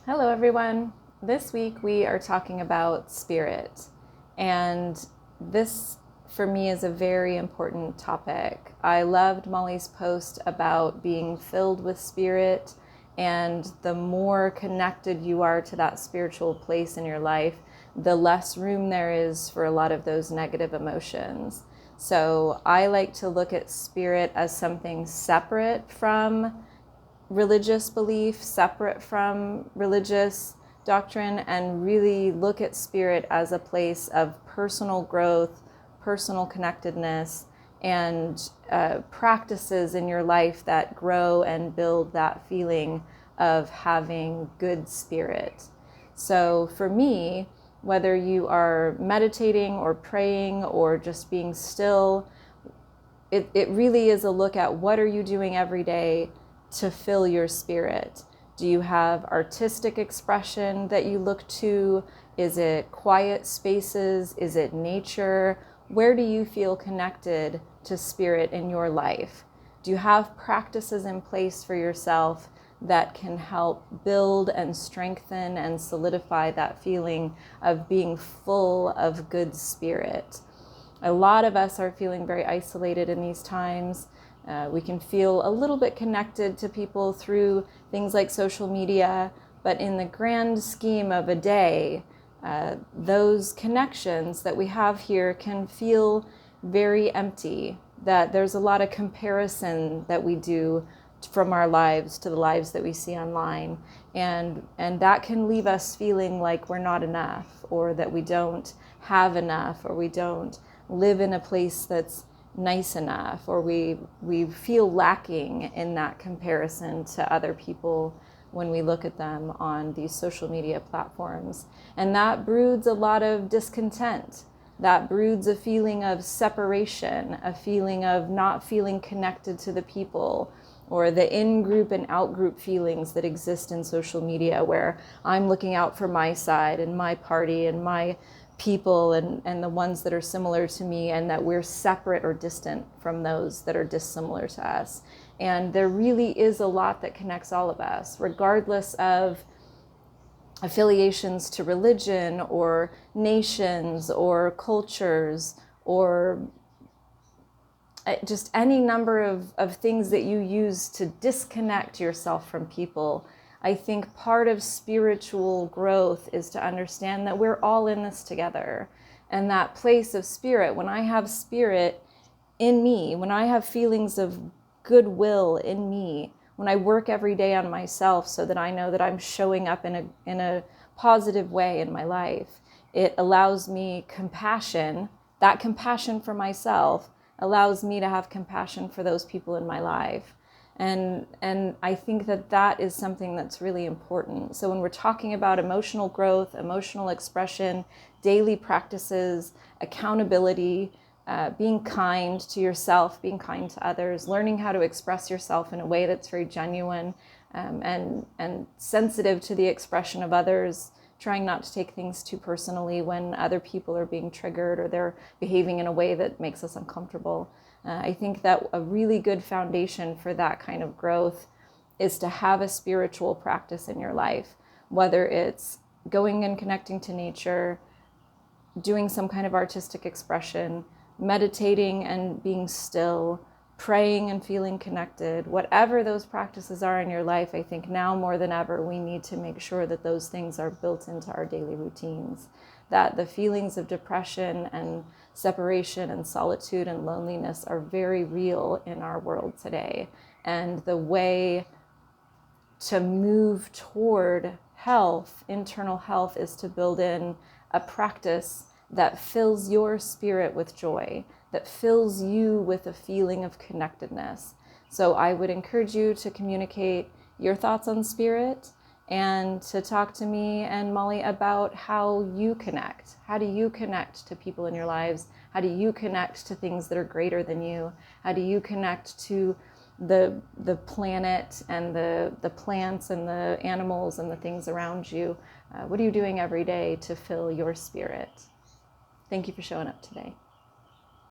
Hello, everyone. This week we are talking about spirit, and this for me is a very important topic. I loved Molly's post about being filled with spirit, and the more connected you are to that spiritual place in your life, the less room there is for a lot of those negative emotions. So I like to look at spirit as something separate from religious belief, separate from religious doctrine, and really look at spirit as a place of personal growth, personal connectedness, and practices in your life that grow and build that feeling of having good spirit. So for me, whether you are meditating or praying or just being still, it really is a look at what are you doing every day to fill your spirit. Do you have artistic expression that you look to? Is it quiet spaces? Is it nature? Where do you feel connected to spirit in your life? Do you have practices in place for yourself that can help build and strengthen and solidify that feeling of being full of good spirit? A lot of us are feeling very isolated in these times. We can feel a little bit connected to people through things like social media, but in the grand scheme of a day, those connections that we have here can feel very empty, that there's a lot of comparison that we do from our lives to the lives that we see online. And that can leave us feeling like we're not enough, or that we don't have enough, or we don't live in a place that's nice enough, or we feel lacking in that comparison to other people when we look at them on these social media platforms. And that broods a lot of discontent. That broods a feeling of separation, a feeling of not feeling connected to the people, or the in-group and out-group feelings that exist in social media, where I'm looking out for my side and my party and my people and the ones that are similar to me, and that we're separate or distant from those that are dissimilar to us. And there really is a lot that connects all of us, regardless of affiliations to religion or nations or cultures or just any number of things that you use to disconnect yourself from people. I think part of spiritual growth is to understand that we're all in this together. And that place of spirit, when I have spirit in me, when I have feelings of goodwill in me, when I work every day on myself so that I know that I'm showing up in a positive way in my life, it allows me compassion. That compassion for myself allows me to have compassion for those people in my life. And I think that is something that's really important. So when we're talking about emotional growth, emotional expression, daily practices, accountability, being kind to yourself, being kind to others, learning how to express yourself in a way that's very genuine, and sensitive to the expression of others, trying not to take things too personally when other people are being triggered or they're behaving in a way that makes us uncomfortable. I think that a really good foundation for that kind of growth is to have a spiritual practice in your life, whether it's going and connecting to nature, doing some kind of artistic expression, meditating and being still, praying and feeling connected. Whatever those practices are in your life, I think now more than ever, we need to make sure that those things are built into our daily routines, that the feelings of depression and separation and solitude and loneliness are very real in our world today. And the way to move toward health, internal health, is to build in a practice that fills your spirit with joy, that fills you with a feeling of connectedness. So I would encourage you to communicate your thoughts on spirit and to talk to me and Molly about how you connect. How do you connect to people in your lives? How do you connect to things that are greater than you? How do you connect to the planet and the plants and the animals and the things around you? What are you doing every day to fill your spirit? Thank you for showing up today.